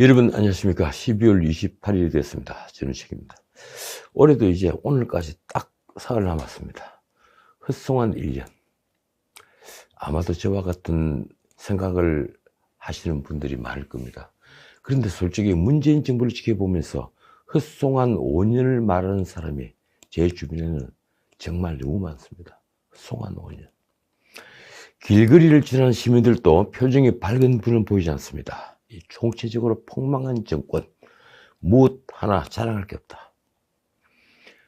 여러분 안녕하십니까. 12월 28일이 됐습니다. 전우식입니다. 올해도 이제 오늘까지 딱 사흘 남았습니다. 헛송한 1년. 아마도 저와 같은 생각을 하시는 분들이 많을 겁니다. 그런데 솔직히 문재인 정부를 지켜보면서 헛송한 5년을 말하는 사람이 제 주변에는 정말 너무 많습니다. 헛송한 5년. 길거리를 지나는 시민들도 표정이 밝은 분은 보이지 않습니다. 이 총체적으로 폭망한 정권, 무엇 하나 자랑할 게 없다.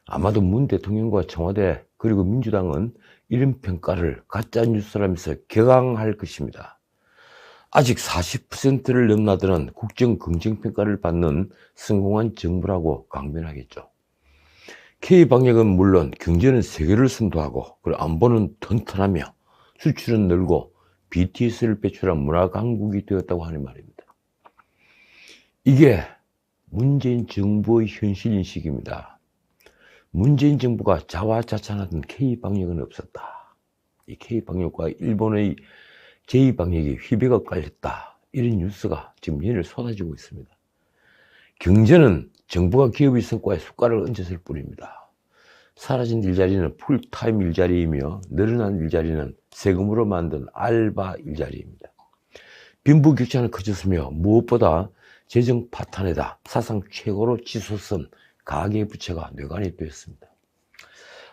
아마도 문 대통령과 청와대 그리고 민주당은 이런 평가를 가짜뉴스라면서 격앙할 것입니다. 아직 40%를 넘나드는 국정 긍정평가를 받는 성공한 정부라고 강변하겠죠. K방역은 물론 경제는 세계를 선도하고 그리고 안보는 튼튼하며 수출은 늘고 BTS를 배출한 문화강국이 되었다고 하는 말입니다. 이게 문재인 정부의 현실인식입니다. 문재인 정부가 자화자찬하던 K방역은 없었다. 이 K방역과 일본의 J방역이 휘배가 깔렸다. 이런 뉴스가 지금 연일 쏟아지고 있습니다. 경제는 정부가 기업의 성과에 숟가락을 얹었을 뿐입니다. 사라진 일자리는 풀타임 일자리이며 늘어난 일자리는 세금으로 만든 알바 일자리입니다. 빈부격차는 커졌으며 무엇보다 재정 파탄에다 사상 최고로 치솟은 가계부채가 뇌관이 되었습니다.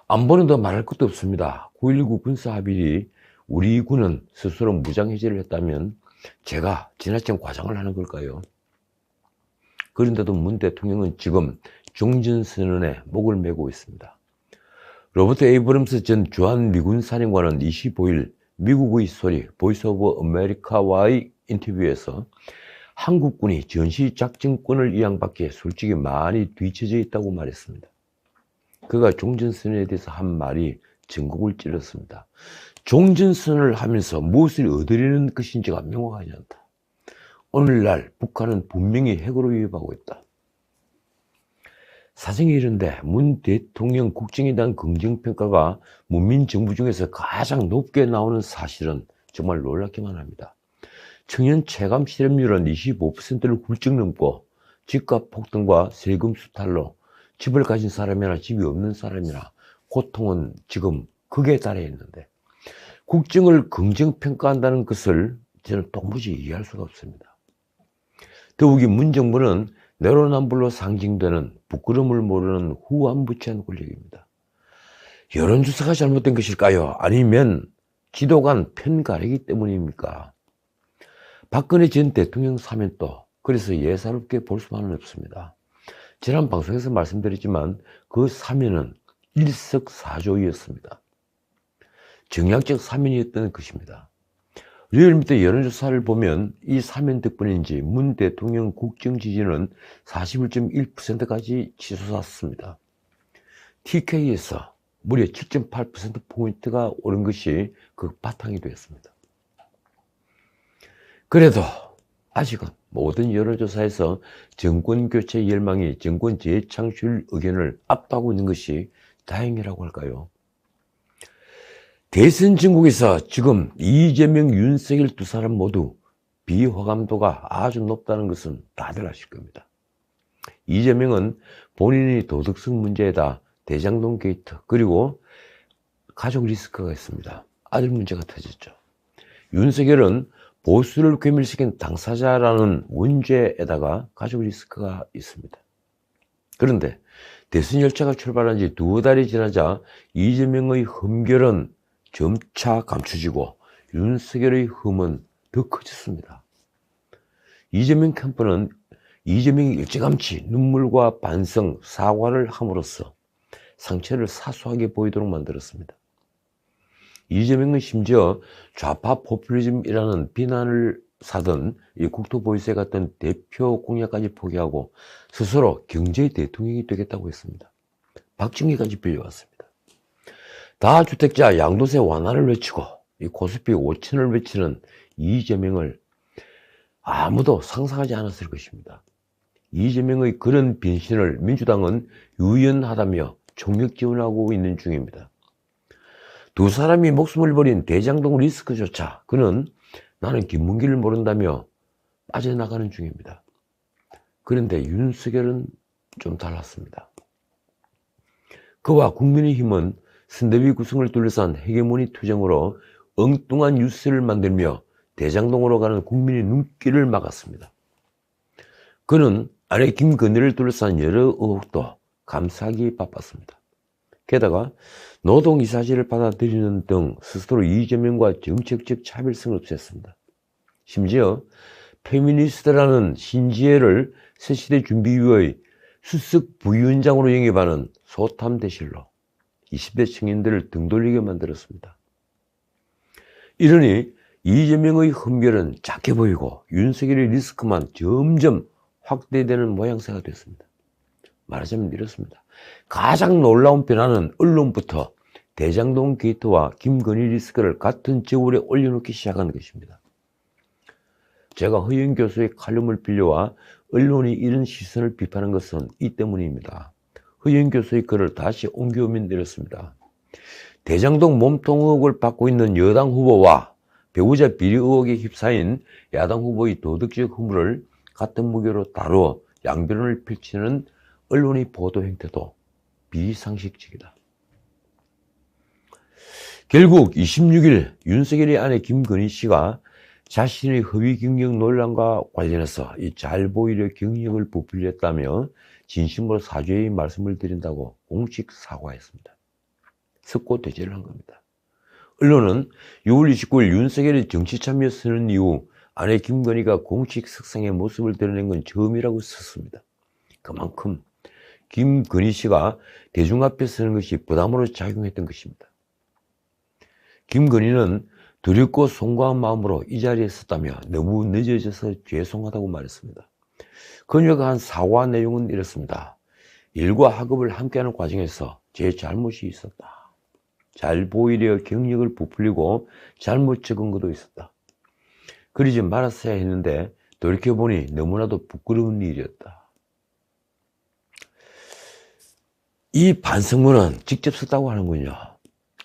안보는 더 말할 것도 없습니다. 9.19 군사합의리 우리 군은 스스로 무장해제를 했다면 제가 지나친 과장을 하는 걸까요? 그런데도 문 대통령은 지금 종전선언에 목을 메고 있습니다. 로버트 에이브럼스 전 주한 미군 사령관은 25일 미국의 소리 보이스 오브 아메리카와의 인터뷰에서 한국군이 전시작전권을 이양받기에 솔직히 많이 뒤처져 있다고 말했습니다. 그가 종전선언에 대해서 한 말이 전국을 찔렀습니다. 종전선언을 하면서 무엇을 얻으려는 것인지가 명확하지 않다. 오늘날 북한은 분명히 핵으로 위협하고 있다. 사정이 이런데 문 대통령 국정에 대한 긍정평가가 문민정부 중에서 가장 높게 나오는 사실은 정말 놀랍기만 합니다. 청년 체감 실업률은 25%를 훌쩍 넘고 집값 폭등과 세금 수탈로 집을 가진 사람이나 집이 없는 사람이나 고통은 지금 극에 달해 있는데 국정을 긍정평가한다는 것을 저는 도무지 이해할 수가 없습니다. 더욱이 문정부는 내로남불로 상징되는 부끄러움을 모르는 후한무치한 권력입니다. 여론조사가 잘못된 것일까요? 아니면 지도 간 편가르기 때문입니까? 박근혜 전 대통령 사면도 그래서 예사롭게 볼 수만은 없습니다. 지난 방송에서 말씀드렸지만 그 사면은 일석사조였습니다. 정략적 사면이었던 것입니다. 리얼미터 여론조사를 보면 이 사면 덕분인지 문 대통령 국정 지지는 41.1%까지 치솟았습니다. TK에서 무려 7.8%포인트가 오른 것이 그 바탕이 되었습니다. 그래도 아직은 모든 여론조사에서 정권교체 열망이 정권 재창출 의견을 압도하고 있는 것이 다행이라고 할까요? 대선 전국에서 지금 이재명, 윤석열 두 사람 모두 비호감도가 아주 높다는 것은 다들 아실 겁니다. 이재명은 본인의 도덕성 문제에다 대장동 게이트 그리고 가족 리스크가 있습니다. 아들 문제가 터졌죠. 윤석열은 보수를 괴멸시킨 당사자라는 문제에다가 가족 리스크가 있습니다. 그런데 대선 열차가 출발한 지 2달이 지나자 이재명의 흠결은 점차 감춰지고 윤석열의 흠은 더 커졌습니다. 이재명 캠프는 이재명이 일찌감치 눈물과 반성, 사과를 함으로써 상처를 사소하게 보이도록 만들었습니다. 이재명은 심지어 좌파 포퓰리즘이라는 비난을 사던 이 국토보유세 같은 대표 공약까지 포기하고 스스로 경제 대통령이 되겠다고 했습니다. 박정희까지 빌려왔습니다. 다주택자 양도세 완화를 외치고 이 코스피 5천을 외치는 이재명을 아무도 상상하지 않았을 것입니다. 이재명의 그런 변신을 민주당은 유연하다며 총력 지원하고 있는 중입니다. 두 사람이 목숨을 버린 대장동 리스크조차 그는 나는 김문기를 모른다며 빠져나가는 중입니다. 그런데 윤석열은 좀 달랐습니다. 그와 국민의힘은 선대위 구성을 둘러싼 헤게모니 투쟁으로 엉뚱한 뉴스를 만들며 대장동으로 가는 국민의 눈길을 막았습니다. 그는 아내 김건희를 둘러싼 여러 의혹도 감싸기 바빴습니다. 게다가 노동이사실을 받아들이는 등 스스로 이재명과 정책적 차별성을 없앴습니다. 심지어 페미니스트라는 신지혜를 새시대 준비위의 수석 부위원장으로 영입하는 소탐대실로 20대 청년들을 등 돌리게 만들었습니다. 이러니 이재명의 흠결은 작게 보이고 윤석열의 리스크만 점점 확대되는 모양새가 됐습니다. 말하자면 이렇습니다. 가장 놀라운 변화는 언론부터 대장동 게이트와 김건희 리스크를 같은 저울에 올려놓기 시작한 것입니다. 제가 허영 교수의 칼럼을 빌려와 언론이 이런 시선을 비판한 것은 이 때문입니다. 허영 교수의 글을 다시 옮겨오면 이렇습니다. 대장동 몸통 의혹을 받고 있는 여당 후보와 배우자 비리 의혹에 휩싸인 야당 후보의 도덕적 허물을 같은 무게로 다루어 양변을 펼치는 언론의 보도 행태도 비상식적이다. 결국 26일 윤석열의 아내 김건희 씨가 자신의 허위 경력 논란과 관련해서 이 잘 보이려 경력을 부풀렸다며 진심으로 사죄의 말씀을 드린다고 공식 사과했습니다. 석고대죄를 한 겁니다. 언론은 6월 29일 윤석열의 정치참여 선언 이후 아내 김건희가 공식 석상의 모습을 드러낸 건 처음이라고 썼습니다. 그만큼 김건희 씨가 대중 앞에 서는 것이 부담으로 작용했던 것입니다. 김건희는 두렵고 송구한 마음으로 이 자리에 섰다며 너무 늦어져서 죄송하다고 말했습니다. 그녀가 한 사과 내용은 이렇습니다. 일과 학업을 함께하는 과정에서 제 잘못이 있었다. 잘 보이려 경력을 부풀리고 잘못 적은 것도 있었다. 그러지 말았어야 했는데 돌이켜보니 너무나도 부끄러운 일이었다. 이 반성문은 직접 썼다고 하는군요.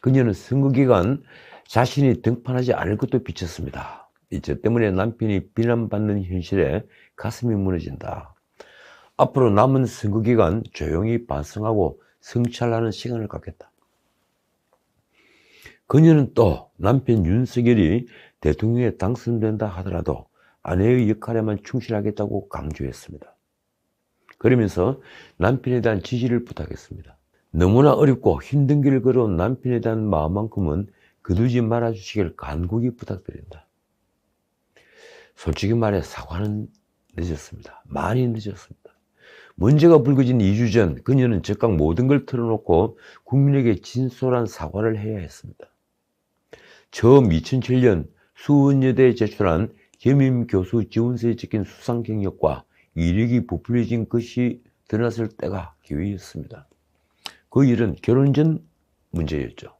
그녀는 선거기간 자신이 등판하지 않을 것도 비쳤습니다. 저 때문에 남편이 비난받는 현실에 가슴이 무너진다. 앞으로 남은 선거기간 조용히 반성하고 성찰하는 시간을 갖겠다. 그녀는 또 남편 윤석열이 대통령에 당선된다 하더라도 아내의 역할에만 충실하겠다고 강조했습니다. 그러면서 남편에 대한 지지를 부탁했습니다. 너무나 어렵고 힘든 길을 걸어온 남편에 대한 마음만큼은 거두지 말아주시길 간곡히 부탁드린다. 솔직히 말해 사과는 늦었습니다. 많이 늦었습니다. 문제가 불거진 2주 전 그녀는 즉각 모든 걸 털어놓고 국민에게 진솔한 사과를 해야 했습니다. 처음 2007년 수원여대에 제출한 겸임 교수 지원서에 적힌 수상 경력과 이력이 부풀려진 것이 드러났을 때가 기회였습니다. 그 일은 결혼 전 문제였죠.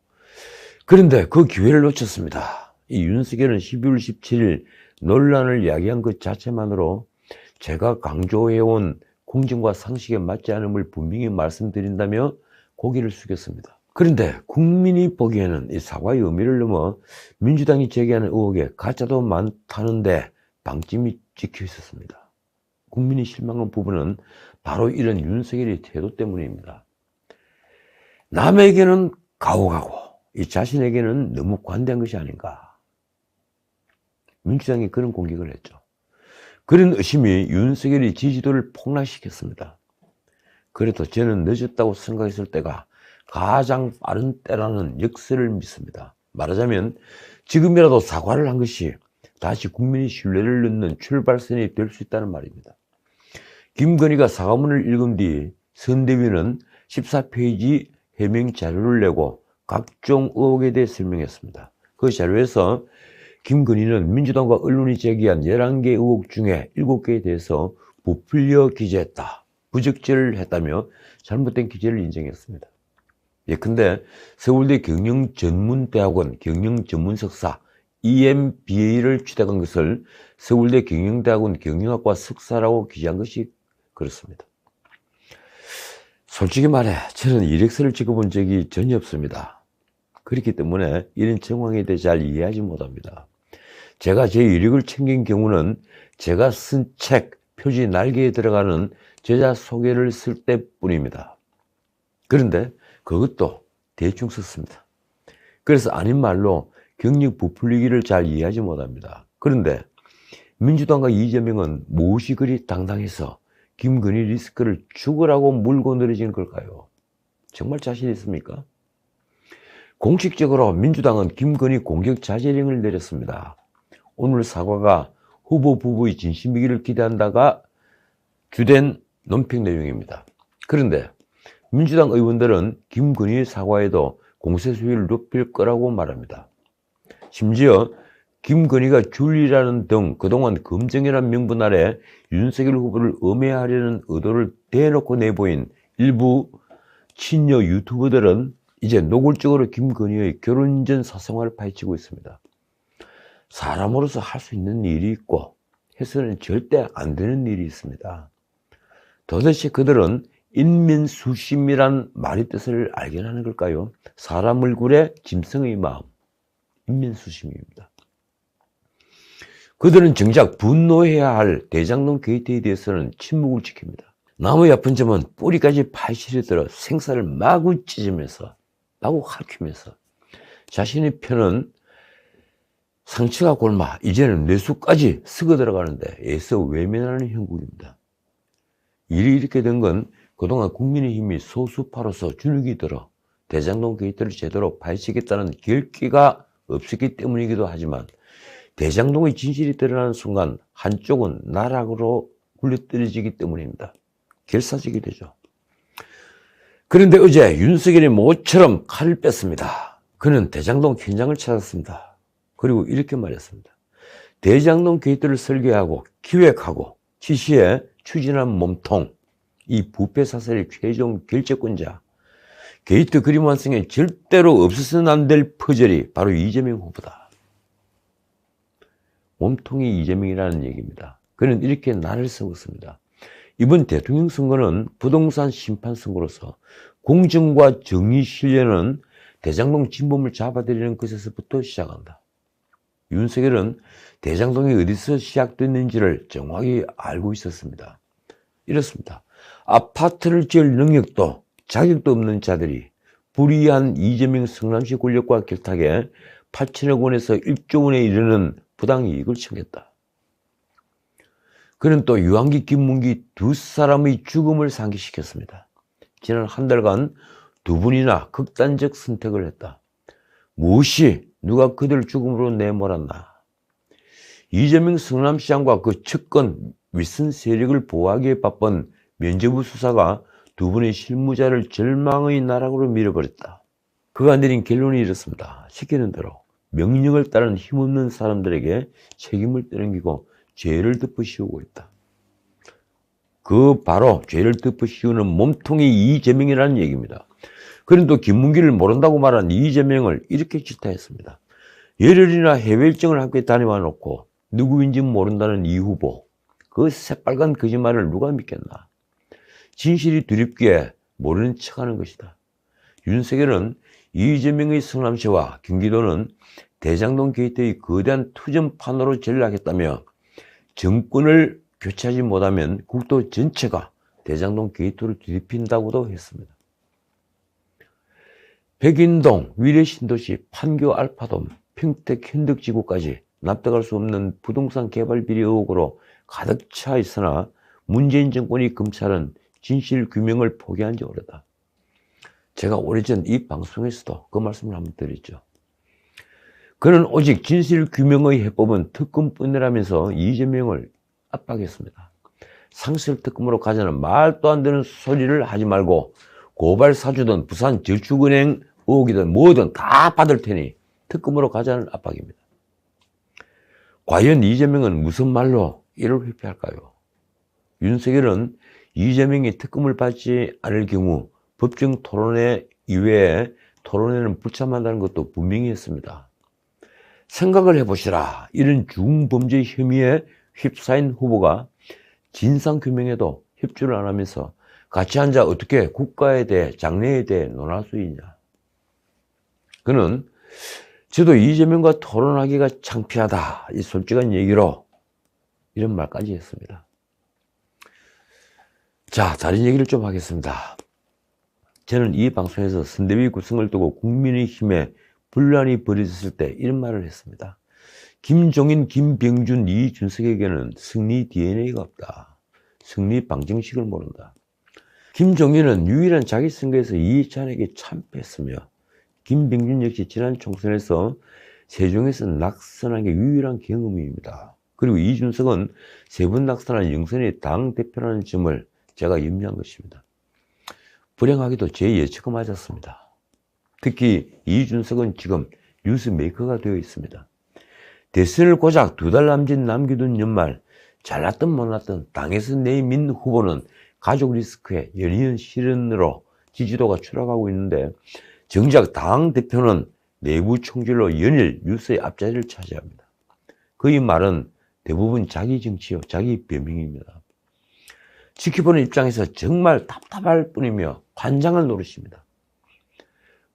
그런데 그 기회를 놓쳤습니다. 이 윤석열은 12월 17일 논란을 야기한 것 자체만으로 제가 강조해온 공정과 상식에 맞지 않음을 분명히 말씀드린다며 고개를 숙였습니다. 그런데 국민이 보기에는 이 사과의 의미를 넘어 민주당이 제기하는 의혹에 가짜도 많다는데 방침이 찍혀 있었습니다. 국민이 실망한 부분은 바로 이런 윤석열의 태도 때문입니다. 남에게는 가혹하고 이 자신에게는 너무 관대한 것이 아닌가. 민주당이 그런 공격을 했죠. 그런 의심이 윤석열의 지지도를 폭락시켰습니다. 그래도 저는 늦었다고 생각했을 때가 가장 빠른 때라는 역설을 믿습니다. 말하자면 지금이라도 사과를 한 것이 다시 국민의 신뢰를 얻는 출발선이 될 수 있다는 말입니다. 김건희가 사과문을 읽은 뒤 선대위는 14페이지 해명 자료를 내고 각종 의혹에 대해 설명했습니다. 그 자료에서 김건희는 민주당과 언론이 제기한 11개 의혹 중에 7개에 대해서 부풀려 기재했다, 부적절을 했다며 잘못된 기재를 인정했습니다. 예컨대 서울대 경영전문대학원 경영전문석사 EMBA를 취득한 것을 서울대 경영대학원 경영학과 석사라고 기재한 것이 그렇습니다. 솔직히 말해 저는 이력서를 찍어본 적이 전혀 없습니다. 그렇기 때문에 이런 정황에 대해 잘 이해하지 못합니다. 제가 제 이력을 챙긴 경우는 제가 쓴 책 표지 날개에 들어가는 제자 소개를 쓸 때뿐입니다. 그런데 그것도 대충 썼습니다. 그래서 아닌 말로 경력 부풀리기를 잘 이해하지 못합니다. 그런데 민주당과 이재명은 무엇이 그리 당당해서 김건희 리스크를 죽으라고 물고 늘어지는 걸까요? 정말 자신 있습니까? 공식적으로 민주당은 김건희 공격 자제령을 내렸습니다. 오늘 사과가 후보 부부의 진심이기를 기대한다가 주된 논평 내용입니다. 그런데 민주당 의원들은 김건희의 사과에도 공세 수위를 높일 거라고 말합니다. 심지어 김건희가 줄리라는 등 그동안 검증이라는 명분 아래 윤석열 후보를 음해하려는 의도를 대놓고 내보인 일부 친여 유튜버들은 이제 노골적으로 김건희의 결혼 전 사생활을 파헤치고 있습니다. 사람으로서 할 수 있는 일이 있고 해서는 절대 안 되는 일이 있습니다. 도대체 그들은 인민수심이란 말의 뜻을 알게나는 걸까요? 사람 얼굴에 짐승의 마음, 인민수심입니다. 그들은 정작 분노해야 할 대장동 게이트에 대해서는 침묵을 지킵니다. 나무의 아픈 점은 뿌리까지 파헤치려 들어 생사를 마구 찢으면서 마구 핥히면서 자신의 편은 상처가 골마 이제는 뇌수까지 쓰고 들어가는데 애써 외면하는 형국입니다. 일이 이렇게 된 건 그동안 국민의힘이 소수파로서 주눅이 들어 대장동 게이트를 제대로 파헤치겠다는 결기가 없었기 때문이기도 하지만 대장동의 진실이 드러나는 순간 한쪽은 나락으로 굴러떨어지기 때문입니다. 결사지게 되죠. 그런데 어제 윤석열이 모처럼 칼을 뺐습니다. 그는 대장동 현장을 찾았습니다. 그리고 이렇게 말했습니다. 대장동 게이트를 설계하고 기획하고 지시해 추진한 몸통, 이 부패 사설의 최종 결재권자, 게이트 그림 완성에 절대로 없어서는 안 될 퍼즐이 바로 이재명 후보다. 몸통이 이재명이라는 얘기입니다. 그는 이렇게 날을 세웠습니다. 이번 대통령 선거는 부동산 심판 선거로서 공정과 정의 실려는 대장동 진범을 잡아들이는 것에서부터 시작한다. 윤석열은 대장동이 어디서 시작됐는지를 정확히 알고 있었습니다. 이렇습니다. 아파트를 지을 능력도 자격도 없는 자들이 불의한 이재명 성남시 권력과 결탁해 8천억 원에서 1조 원에 이르는 부당이익을 챙겼다. 그는 또 유한기, 김문기 두 사람의 죽음을 상기시켰습니다. 지난 한 달간 두 분이나 극단적 선택을 했다. 무엇이 누가 그들 죽음으로 내몰았나? 이재명 성남시장과 그 측근 윗선 세력을 보호하기에 바쁜 면죄부 수사가 두 분의 실무자를 절망의 나락으로 밀어버렸다. 그가 내린 결론이 이렇습니다. 시키는 대로 명령을 따르는 힘없는 사람들에게 책임을 떠넘기고 죄를 덮어씌우고 있다. 그 바로 죄를 덮어씌우는 몸통이 이재명이라는 얘기입니다. 그런데 또 김문기를 모른다고 말한 이재명을 이렇게 질타했습니다. 열흘이나 해외 일정을 함께 다녀와 놓고 누구인지 모른다는 이 후보, 그 새빨간 거짓말을 누가 믿겠나? 진실이 두렵기에 모르는 척하는 것이다. 윤석열은 이재명의 성남시와 경기도는 대장동 게이트의 거대한 투전판으로 전락했다며 정권을 교체하지 못하면 국도 전체가 대장동 게이트를 뒤집힌다고도 했습니다. 백인동, 위례신도시, 판교 알파돔, 평택 현덕지구까지 납득할 수 없는 부동산 개발 비리 의혹으로 가득 차 있으나 문재인 정권이 검찰은 진실 규명을 포기한 지 오래다. 제가 오래전 이 방송에서도 그 말씀을 한번 드렸죠. 그는 오직 진실 규명의 해법은 특검뿐이라면서 이재명을 압박했습니다. 상설 특검으로 가자는 말도 안 되는 소리를 하지 말고 고발 사주든 부산 저축은행 의혹이든 뭐든 다 받을 테니 특검으로 가자는 압박입니다. 과연 이재명은 무슨 말로 이를 회피할까요? 윤석열은 이재명이 특검을 받지 않을 경우 법정 토론회 이외에 토론회는 불참한다는 것도 분명히 했습니다. 생각을 해보시라. 이런 중범죄 혐의에 휩싸인 후보가 진상규명에도 협조를 안 하면서 같이 앉아 어떻게 국가에 대해 장래에 대해 논할 수 있냐. 그는 저도 이재명과 토론하기가 창피하다. 이 솔직한 얘기로 이런 말까지 했습니다. 자, 다른 얘기를 좀 하겠습니다. 저는 이 방송에서 선대위 구성을 두고 국민의힘에 분란이 벌어졌을 때 이런 말을 했습니다. 김종인, 김병준, 이준석에게는 승리 DNA가 없다. 승리 방정식을 모른다. 김종인은 유일한 자기 선거에서 이해찬에게 참패했으며 김병준 역시 지난 총선에서 세종에서 낙선한 게 유일한 경험입니다. 그리고 이준석은 세 번 낙선한 영선의 당대표라는 점을 제가 염려한 것입니다. 불행하게도 제 예측은 맞았습니다. 특히 이준석은 지금 뉴스메이커가 되어 있습니다. 대선을 고작 2달 남짓 남겨둔 연말 잘났든 못났든 당에서 내민 후보는 가족 리스크에 연이은 실현으로 지지도가 추락하고 있는데 정작 당대표는 내부 총질로 연일 뉴스의 앞자리를 차지합니다. 그의 말은 대부분 자기 정치요, 자기 변명입니다. 지켜보는 입장에서 정말 답답할 뿐이며 관장을 노릇입니다.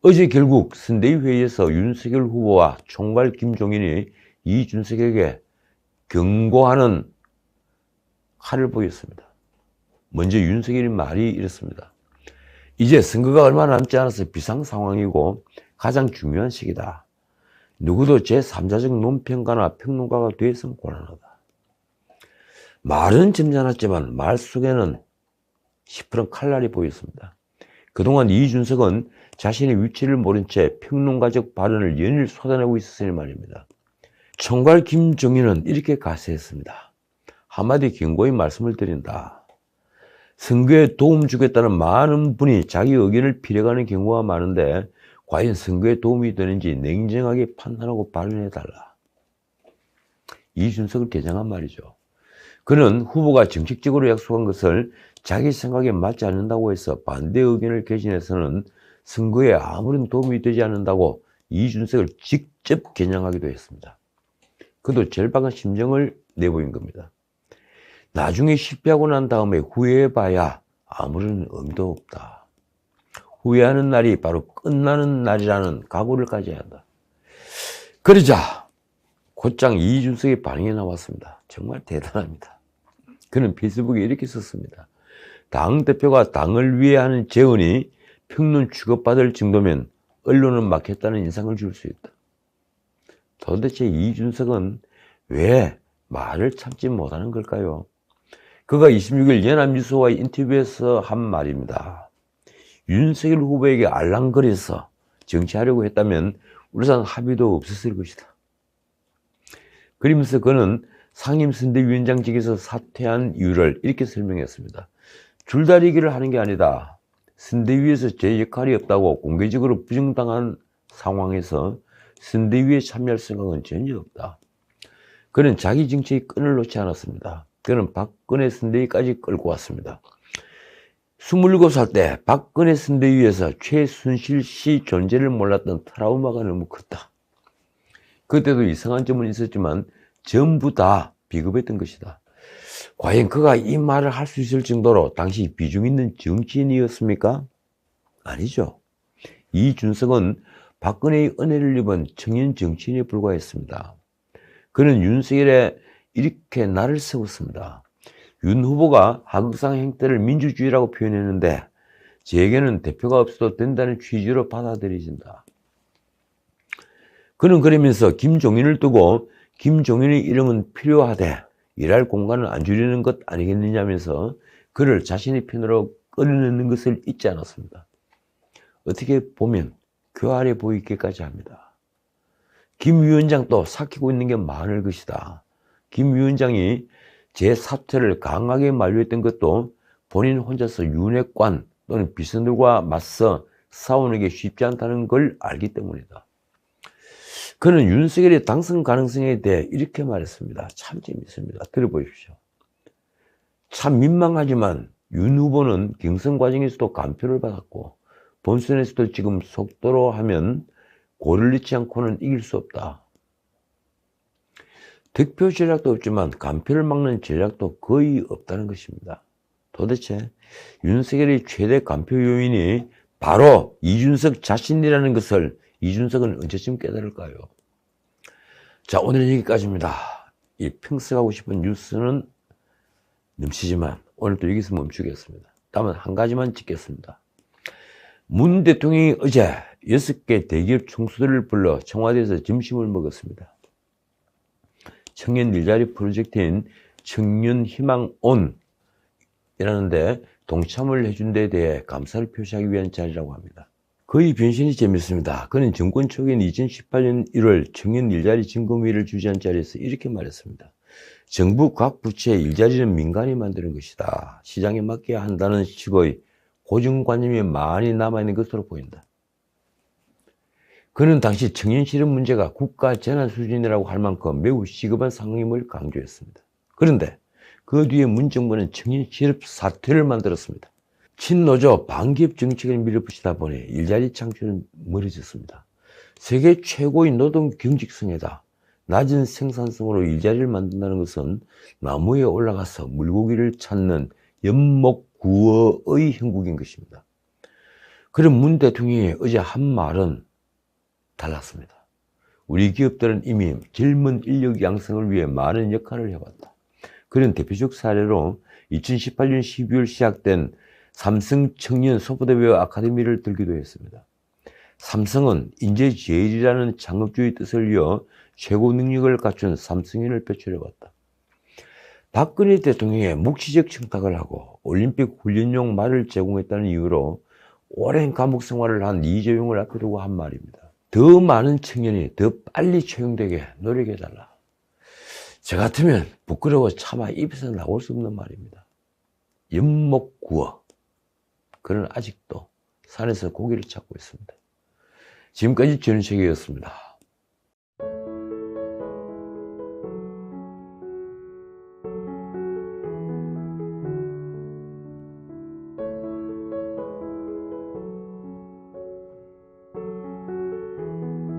어제 결국 선대위 회의에서 윤석열 후보와 총괄 김종인이 이준석에게 경고하는 칼을 보였습니다. 먼저 윤석열의 말이 이렇습니다. 이제 선거가 얼마 남지 않아서 비상 상황이고 가장 중요한 시기다. 누구도 제3자적 논평가나 평론가가 되어서는 곤란하다. 말은 점잖았지만 말 속에는 시퍼런 칼날이 보였습니다. 그동안 이준석은 자신의 위치를 모른 채 평론가적 발언을 연일 쏟아내고 있었으니 말입니다. 총괄 김종인은 이렇게 가세했습니다. 한마디 경고의 말씀을 드린다. 선거에 도움 주겠다는 많은 분이 자기 의견을 빌어가는 경우가 많은데 과연 선거에 도움이 되는지 냉정하게 판단하고 발언해달라. 이준석을 개장한 말이죠. 그는 후보가 정책적으로 약속한 것을 자기 생각에 맞지 않는다고 해서 반대 의견을 개진해서는 선거에 아무런 도움이 되지 않는다고 이준석을 직접 겨냥하기도 했습니다. 그도 절박한 심정을 내보인 겁니다. 나중에 실패하고 난 다음에 후회해봐야 아무런 의미도 없다. 후회하는 날이 바로 끝나는 날이라는 각오를 가져야 한다. 그러자 곧장 이준석의 반응이 나왔습니다. 정말 대단합니다. 그는 페이스북에 이렇게 썼습니다. 당대표가 당을 위해 하는 재언이 평론 취급받을 정도면 언론은 막혔다는 인상을 줄 수 있다. 도대체 이준석은 왜 말을 참지 못하는 걸까요? 그가 26일 연합뉴스와의 인터뷰에서 한 말입니다. 윤석열 후보에게 알랑거려서 정치하려고 했다면 울산 합의도 없었을 것이다. 그러면서 그는 상임선대위원장직에서 사퇴한 이유를 이렇게 설명했습니다. 줄다리기를 하는 게 아니다. 선대위에서 제 역할이 없다고 공개적으로 부정당한 상황에서 선대위에 참여할 생각은 전혀 없다. 그는 자기 정치의 끈을 놓지 않았습니다. 그는 박근혜 선대위까지 끌고 왔습니다. 27살 때 박근혜 선대위에서 최순실 씨 존재를 몰랐던 트라우마가 너무 컸다. 그때도 이상한 점은 있었지만 전부 다 비겁했던 것이다. 과연 그가 이 말을 할 수 있을 정도로 당시 비중 있는 정치인이었습니까? 아니죠. 이준석은 박근혜의 은혜를 입은 청년 정치인에 불과했습니다. 그는 윤석열에 이렇게 날을 세웠습니다. 윤 후보가 하극상 행태를 민주주의라고 표현했는데 제게는 대표가 없어도 된다는 취지로 받아들여진다. 그는 그러면서 김종인을 두고 김종인의 이름은 필요하되 일할 공간을 안 주려는 것 아니겠느냐면서 그를 자신의 편으로 끌어내는 것을 잊지 않았습니다. 어떻게 보면 교활해 보이기까지 합니다. 김 위원장도 삭히고 있는 게 많을 것이다. 김 위원장이 제 사퇴를 강하게 만류했던 것도 본인 혼자서 윤핵관 또는 비선들과 맞서 싸우는 게 쉽지 않다는 걸 알기 때문이다. 그는 윤석열의 당선 가능성에 대해 이렇게 말했습니다. 참 재밌습니다. 들어보십시오. 참 민망하지만 윤 후보는 경선 과정에서도 간표를 받았고 본선에서도 지금 속도로 하면 고를 넣지 않고는 이길 수 없다. 득표 전략도 없지만 간표를 막는 전략도 거의 없다는 것입니다. 도대체 윤석열의 최대 간표 요인이 바로 이준석 자신이라는 것을 이준석은 언제쯤 깨달을까요? 자, 오늘은 여기까지입니다. 이 평석하고 싶은 뉴스는 넘치지만 오늘 또 여기서 멈추겠습니다. 다음은 한 가지만 찍겠습니다. 문 대통령이 어제 6개 대기업 총수들을 불러 청와대에서 점심을 먹었습니다. 청년 일자리 프로젝트인 청년희망온 이라는데 동참을 해준 데 대해 감사를 표시하기 위한 자리라고 합니다. 거의 변신이 재밌습니다. 그는 정권 초기인 2018년 1월 청년 일자리 점검회의를 주재한 자리에서 이렇게 말했습니다. 정부 각 부처의 일자리는 민간이 만드는 것이다. 시장에 맡겨야 한다는 식의 고정관념이 많이 남아있는 것으로 보인다. 그는 당시 청년 실업 문제가 국가 재난 수준이라고 할 만큼 매우 시급한 상황임을 강조했습니다. 그런데 그 뒤에 문 정부는 청년 실업 사태를 만들었습니다. 친노조 반기업 정책을 밀어붙이다 보니 일자리 창출은 멀어졌습니다. 세계 최고의 노동 경직성에다 낮은 생산성으로 일자리를 만든다는 것은 나무에 올라가서 물고기를 찾는 연목구어의 형국인 것입니다. 그런 문 대통령이 어제 한 말은 달랐습니다. 우리 기업들은 이미 젊은 인력 양성을 위해 많은 역할을 해왔다. 그런 대표적 사례로 2018년 12월 시작된 삼성 청년 소프트웨어 아카데미를 들기도 했습니다. 삼성은 인재제일이라는 창업주의 뜻을 이어 최고 능력을 갖춘 삼성인을 배출해왔다. 박근혜 대통령의 묵시적 청탁을 하고 올림픽 훈련용 말을 제공했다는 이유로 오랜 감옥 생활을 한 이재용을 앞에 두고 한 말입니다. 더 많은 청년이 더 빨리 채용되게 노력해달라. 저 같으면 부끄러워 차마 입에서 나올 수 없는 말입니다. 연목구어. 그는 아직도 산에서 고기를 찾고 있습니다. 지금까지 전우책이었습니다.